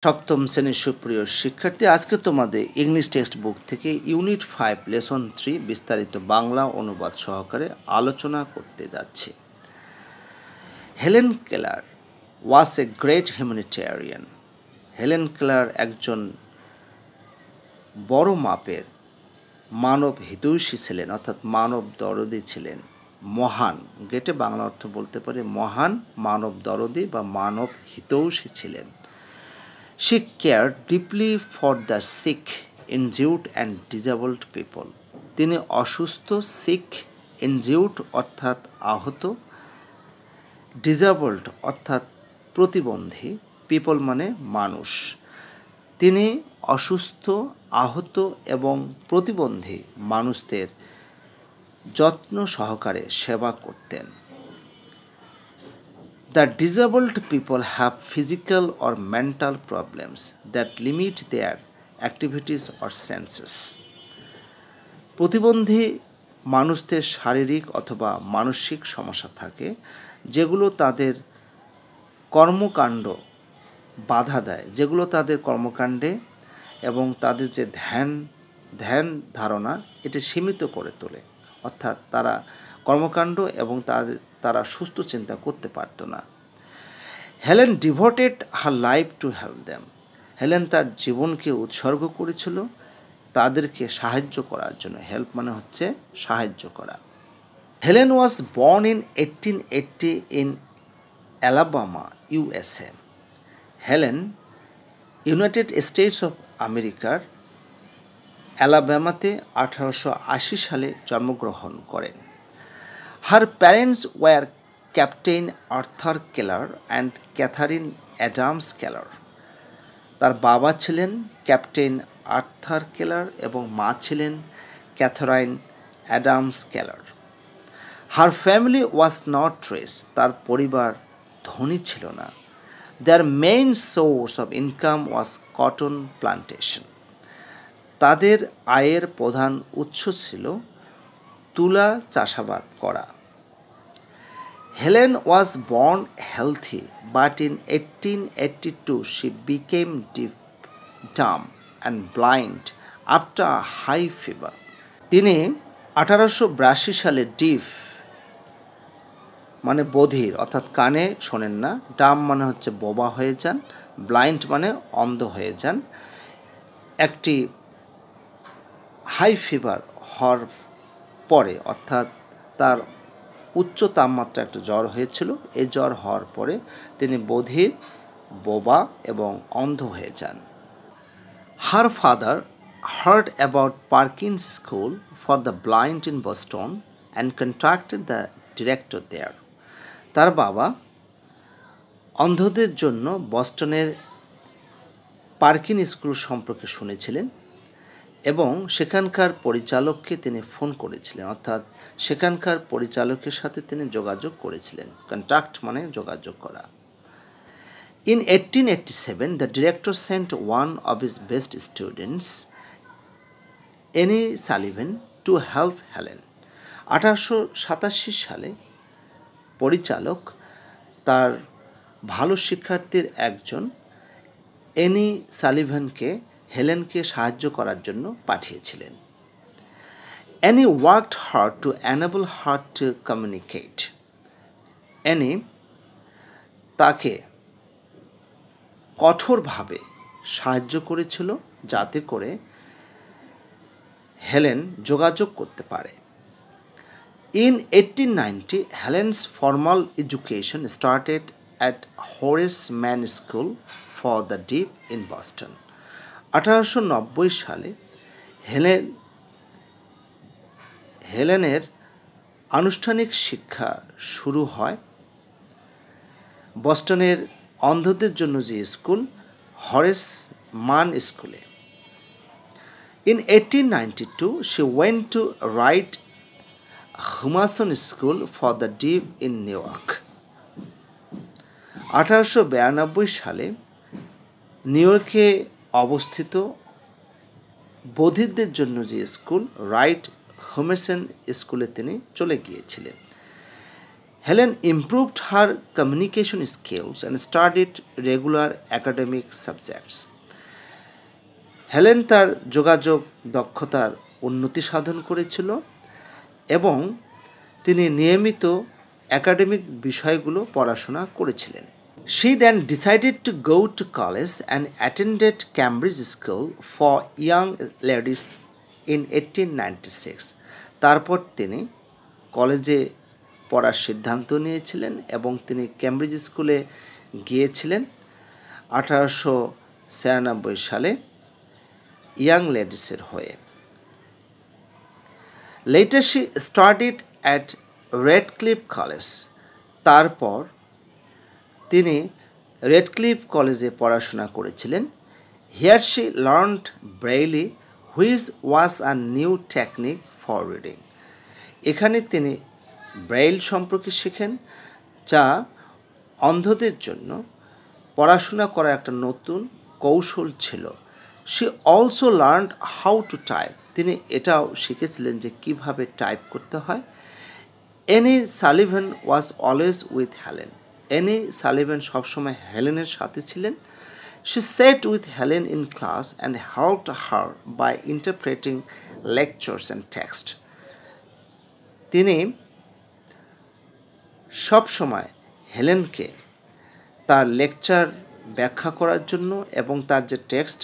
সপ্তম শ্রেণীর সুপ্রিয় শিক্ষার্থী, আজকে তোমাদের ইংলিশ টেক্সট বুক থেকে ইউনিট 5 লেসন 3 বিস্তারিত বাংলা অনুবাদ সহকারে আলোচনা করতে যাচ্ছি। Helen Keller was a great humanitarian. Helen Keller একজন বড় মাপের মানব হিতৈষী ছিলেন, অর্থাৎ মানব দরদি ছিলেন। মহান, গ্রেটে বাংলা অর্থ বলতে পারে মহান, মানব দরদি বা মানব হিতৈষী ছিলেন। She cared deeply for the sick, injured and disabled people. তিনি অসুস্থ, সিক, ইনজিউড অর্থাৎ আহত, ডিসেবলড অর্থাৎ প্রতিবন্ধী, পিপল মানে মানুষ। তিনি অসুস্থ, আহত এবং প্রতিবন্ধী মানুষদের যত্ন সহকারে সেবা করতেন। The disabled people have physical or mental problems that limit their activities or senses. প্রতিবন্ধী মানুষদের শারীরিক অথবা মানসিক সমস্যা থাকে যেগুলো তাদের কর্মকাণ্ড বাধা দেয়, যেগুলো তাদের কর্মকাণ্ডে এবং তাদের যে ধ্যান ধারণা এটা সীমিত করে তোলে, অর্থাৎ তারা কর্মকাণ্ড এবং তারা সুস্থ চিন্তা করতে পারত না। Helen devoted her life to help them. Helen তার জীবনকে উৎসর্গ করেছিল তাদেরকে সাহায্য করার জন্য। হেল্প মানে হচ্ছে সাহায্য করা। Helen was born in 1880 in Alabama, USA. Helen United States of আমেরিকার অ্যালাবামাতে 1880 সালে জন্মগ্রহণ করেন। Her parents were captain Arthur Keller and Catherine Adams Keller. তার বাবা ছিলেন ক্যাপ্টেন আর্থার কেলার এবং মা ছিলেন Catherine Adams Keller. Her family was not rich. তার পরিবার ধনী ছিল না। Their main source of income was cotton plantation. তাদের আয়ের প্রধান উৎস ছিল তুলা চাষাবাদ করা। Helen was born healthy, but in 1882 she became dumb and blind after a high fever. তিনি 1882 সালে ডিফ মানে বধির, অর্থাৎ কানে শোনেন না, ডাম মানে হচ্ছে বোবা হয়ে যান, ব্লাইন্ড মানে অন্ধ হয়ে যান, একটি হাই ফিভার হওয়ার পরে, অর্থাৎ তার উচ্চ তাপমাত্রা একটা জ্বর হয়েছিল। এই জ্বর হওয়ার পরে তিনি বধির, বোবা এবং অন্ধ হয়ে যান। Her father heard about Perkins school for the blind in Boston and contacted the director there. তার বাবা অন্ধদের জন্য বস্টনের পার্কিন স্কুল সম্পর্কে শুনেছিলেন এবং সেখানকার পরিচালককে তিনি ফোন করেছিলেন, অর্থাৎ সেখানকার পরিচালকের সাথে তিনি যোগাযোগ করেছিলেন। কন্ট্যাক্ট মানে যোগাযোগ করা। In 1887 the director sent one of his best students Annie Sullivan to help Helen. 1887 সালে পরিচালক তার ভালো শিক্ষার্থীর একজন এনি সালিভানকে হেলেনকে সাহায্য করার জন্য পাঠিয়েছিলেন। Annie worked hard to enable her to communicate. Annie তাকে কঠোরভাবে সাহায্য করেছিল যাতে করে হেলেন যোগাযোগ করতে পারে। In 1890 Helen's formal education started at Horace Mann school for the deaf in Boston. 1890 সালে হেলেনের আনুষ্ঠানিক শিক্ষা শুরু হয় বস্টনের অন্ধদের জন্য যে স্কুল, হরেস মান স্কুলে। In 1892 she went to Wright Humason School for the Deaf in New York. 1892 সালে নিউ ইয়র্কে অবস্থিত বধিরদের জন্য যে স্কুল, রাইট হুমেসন স্কুলে তিনি চলে গিয়েছিলেন। Helen improved her communication skills and studied regular academic subjects. Helen তার যোগাযোগ দক্ষতার উন্নতি সাধন করেছিল এবং তিনি নিয়মিত একাডেমিক বিষয়গুলো পড়াশোনা করেছিলেন। She then decided to go to college and attended Cambridge School for Young Ladies in 1896. তারপর তিনি কলেজে পড়ার সিদ্ধান্ত নিয়েছিলেন এবং তিনি ক্যামব্রিজ স্কুলে গিয়েছিলেন 1896 সালে ইয়াং লেডিসের হয়ে। Later she studied at Redcliffe College. তারপর তিনি রেডক্লিফ কলেজে পড়াশোনা করেছিলেন। Here she learned Braille, which was a new technique for reading. এখানে তিনি ব্রেইল সম্পর্কে শেখেন, যা অন্ধদের জন্য পড়াশোনা করা একটা নতুন কৌশল ছিল। She also learned how to type. তিনি এটাও শিখেছিলেন যে কিভাবে টাইপ করতে হয়। Annie Sullivan was always with Helen. Annie Sullivan সবসময় হেলেনের সাথে ছিলেন। She sat with Helen in class and helped her by interpreting lectures and text. তিনি সবসময় হেলেনকে তার লেকচার ব্যাখ্যা করার জন্য এবং তার যে টেক্সট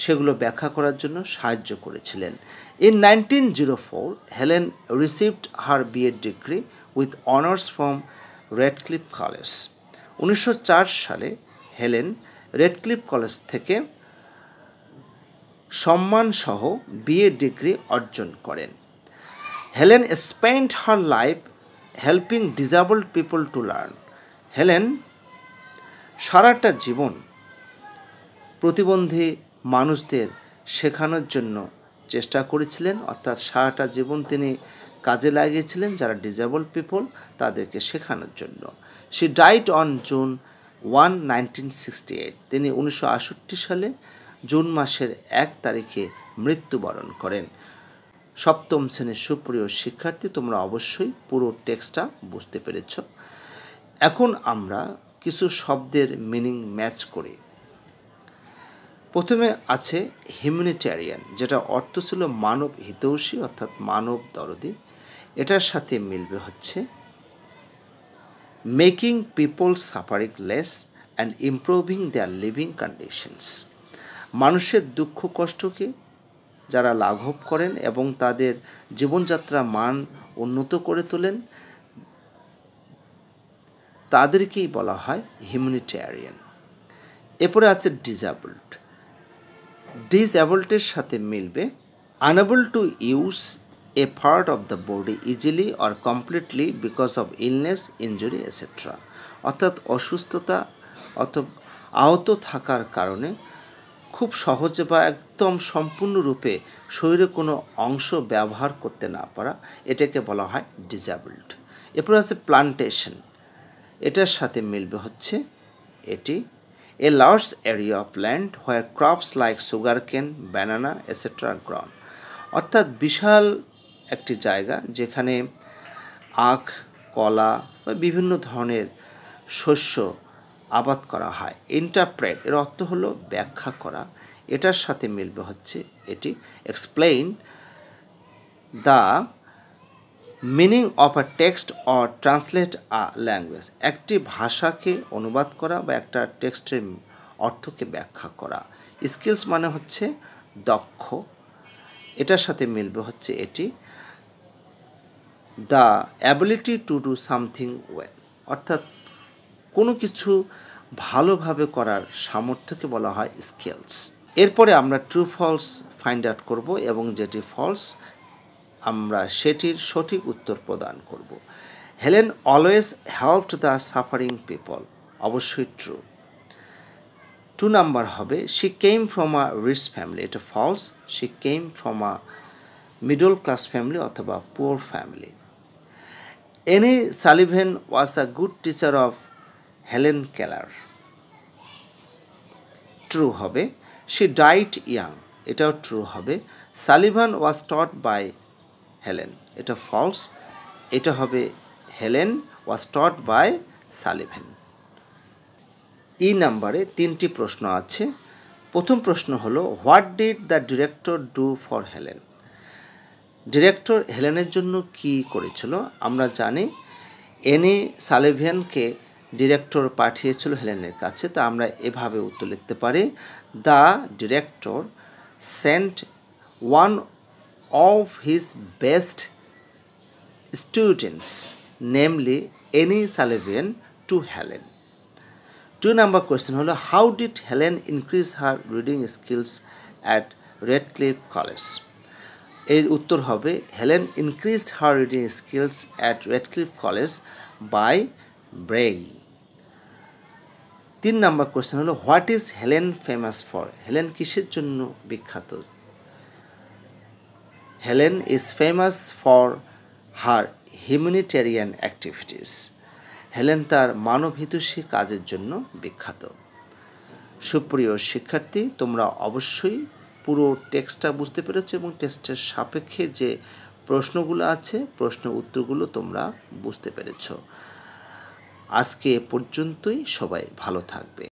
সেগুলো ব্যাখ্যা করার জন্য সাহায্য করেছিলেন। In 1904, Helen received her B.A. degree with honors from Redcliffe College. 1904 সালে হেলেন রেডক্লিফ কলেজ থেকে সম্মানসহ বিএ ডিগ্রি অর্জন করেন। Helen spent her life helping disabled people to learn. Helen সারাটা জীবন প্রতিবন্ধী মানুষদের শেখানোর জন্য চেষ্টা করেছিলেন, অর্থাৎ সারাটা জীবন তিনি কাজে লাগিয়েছিলেন যারা ডিসেবল পিপল তাদেরকে শেখানোর জন্য। She died on June 1, 1968. তিনি 1968 সালে জুন মাসের 1 তারিখে মৃত্যুবরণ করেন। সপ্তম শ্রেণীর সুপ্রিয় শিক্ষার্থী, তোমরা অবশ্যই পুরো টেক্সটটা বুঝতে পেরেছ। এখন আমরা কিছু শব্দের মিনিং ম্যাচ করি। প্রথমে আছে হিউম্যানিটেরিয়ান, যেটা অর্থ ছিল মানব হিতৈষী অর্থাৎ মানব দরদি। এটার সাথে মিলবে হচ্ছে making people suffering less and improving their living conditions. মানুষের দুঃখ কষ্টকে যারা লাঘব করেন এবং তাদের জীবনযাত্রা মান উন্নত করে তোলেন তাদেরকেই বলা হয় হিউম্যানিটেরিয়ান। এরপরে আছে ডিসেবলড। ডিসেবলডের সাথে মিলবে unable to use a part of the body easily or completely because of illness, injury etcetera. অর্থাৎ অসুস্থতা অথবা আহত থাকার কারণে খুব সহজে বা একদম সম্পূর্ণরূপে শরীরে কোনো অংশ ব্যবহার করতে না পারা, এটাকে বলা হয় ডিসেবলড। এরপর আছে প্লান্টেশন। এটার সাথে মিলবে হচ্ছে এটি a large area of land where crops like sugar কেন, ব্যানানা এটসেট্রা গ্রন। অর্থাৎ বিশাল একটি জায়গা যেখানে আখ, কলা বা বিভিন্ন ধরনের শস্য আবাদ করা হয়। ইন্টারপ্রেট এর অর্থ হলো ব্যাখ্যা করা। এটার সাথে মিলবে হচ্ছে এটি explain the meaning of a text or translate a language. একটি ভাষাকে অনুবাদ করা বা একটা টেক্সটের অর্থকে ব্যাখ্যা করা। স্কিলস মানে হচ্ছে দক্ষ। এটার সাথে মিলবে হচ্ছে এটি the ability to do something well, অর্থাৎ কোনো কিছু ভালোভাবে করার সামর্থ্যকে বলা হয় স্কিলস। এরপরে আমরা ট্রু ফলস ফাইন্ড আউট করব এবং যেটি ফলস আমরা সেটির সঠিক উত্তর প্রদান করব। Helen always helped the suffering people, অবশ্যই ট্রু। 2 নাম্বার হবে she came from a rich family, এটা false. She came from a middle class family অথবা poor family. Annie Sullivan was a good teacher of Helen Keller, true হবে। She died young, এটাও true হবে। Sullivan was taught by Helen, এটা false. এটা হবে Helen was taught by Sullivan. ই নাম্বারে 3টি প্রশ্ন আছে। প্রথম প্রশ্ন হলো, what did the director do for Helen? Director হেলেনের জন্য কি করেছিল? আমরা জানি এনি সালিভানকে ডিরেক্টর পাঠিয়েছিল হেলেনের কাছে। তা আমরা এভাবে উত্তর লিখতে পারি, the director sent one of his best students, namely Annie Sullivan, to Helen. 2 number question হলো, how did Helen increase her reading skills at Radcliffe college? এর উত্তর হবে, Helen increased her reading skills at Radcliffe college by Braille. 3 number question হলো, what is Helen famous for? Helen কিসের জন্য বিখ্যাত? Helen is famous for her humanitarian activities. Helen তার মানবহিতৈষী কাজের জন্য বিখ্যাত। সুপ্রিয় শিক্ষার্থী, তোমরা অবশ্যই পুরো টেক্সটটা বুঝতে পেরেছো এবং টেক্সটের সাপেক্ষে যে প্রশ্নগুলো আছে প্রশ্নের উত্তরগুলো তোমরা বুঝতে পেরেছো। আজকে এ পর্যন্তই। সবাই ভালো থাকবে।